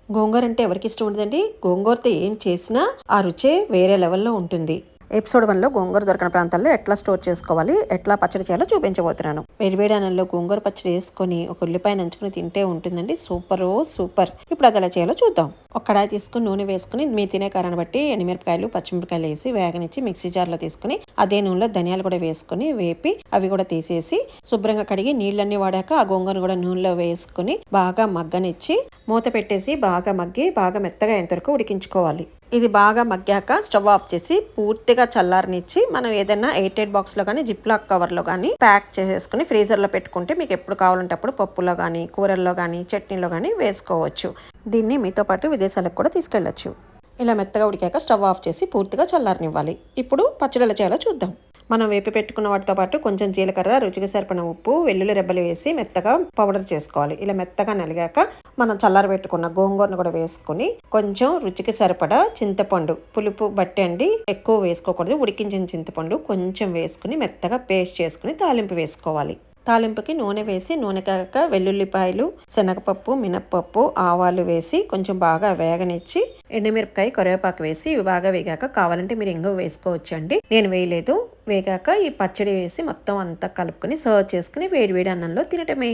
గోంగూర అంటే ఎవరికి ఇష్టం ఉండదండి. గోంగూరతో ఏం చేసినా ఆ రుచే వేరే లెవెల్లో ఉంటుంది. ఎపిసోడ్ 1లో గోంగూర దొరకని ప్రాంతాల్లో ఎట్లా స్టోర్ చేసుకోవాలి, ఎట్లా పచ్చడి చేయాలో చూపించబోతున్నాను. వేడివేడి అన్నంలో గోంగూర పచ్చడి వేసుకొని ఒక ఉల్లిపాయ నంచుకుని తింటే ఉంటుందండి సూపర్. ఇప్పుడు అది ఎలా చేయాలో చూద్దాం. ఒక కడాయి తీసుకుని నూనె వేసుకుని మీ తినే కారాన్ని బట్టి ఎండుమిరపకాయలు, పచ్చిమిరపకాయలు వేసి వేగనిచ్చి మిక్సీ జార్లో తీసుకుని అదే నూనెలో ధనియాలు కూడా వేసుకుని వేపి అవి కూడా తీసేసి శుభ్రంగా కడిగి నీళ్ళన్నీ వాడాక ఆ గోంగూరను కూడా నూనెలో వేసుకుని బాగా మగ్గనిచ్చి మూత పెట్టేసి బాగా మగ్గి బాగా మెత్తగా ఎంతవరకు ఉడికించుకోవాలి. ఇది బాగా మగ్గాక స్టవ్ ఆఫ్ చేసి పూర్తిగా చల్లారనిచ్చి మనం ఏదైనా ఎయిర్టైట్ బాక్స్లో కానీ జిప్లాక్ కవర్లో కానీ ప్యాక్ చేసేసుకుని ఫ్రీజర్లో పెట్టుకుంటే మీకు ఎప్పుడు కావాలంటే అప్పుడు పప్పులో కానీ కూరల్లో కానీ చట్నీలో కానీ వేసుకోవచ్చు. దీన్ని మీతో పాటు విదేశాలకు కూడా తీసుకెళ్ళచ్చు. ఇలా మెత్తగా ఉడికాక స్టవ్ ఆఫ్ చేసి పూర్తిగా చల్లారనివ్వాలి. ఇప్పుడు పచ్చడి ఎలా చేయాలో చూద్దాం. మనం వేపి పెట్టుకున్న వాటితో పాటు కొంచెం జీలకర్ర, రుచికి సరిపడిన ఉప్పు, వెల్లుల్లి రెబ్బలు వేసి మెత్తగా పౌడర్ చేసుకోవాలి. ఇలా మెత్తగా నలిగాక మనం చల్లార పెట్టుకున్న గోంగూరను కూడా వేసుకొని కొంచెం రుచికి సరిపడా చింతపండు పులుపు బట్టి అండి, ఎక్కువ వేసుకోకూడదు. ఉడికించిన చింతపండు కొంచెం వేసుకుని మెత్తగా పేస్ట్ చేసుకుని తాలింపు వేసుకోవాలి. తాలింపుకి నూనె వేసి నూనె కాక వెల్లుల్లిపాయలు, శనగపప్పు, మినప్పప్పు, ఆవాలు వేసి కొంచెం బాగా వేగనిచ్చి ఎండుమిరపకాయ, కరివేపాకు వేసి ఇవి బాగా వేగాక కావాలంటే మీరు ఇంగువ వేసుకోవచ్చు అండి. నేను వేయలేదు. వేగాక ఈ పచ్చడి వేసి మొత్తం అంతా కలుపుకొని సర్వ్ చేసుకుని వేడివేడి అన్నంలో తినటమే.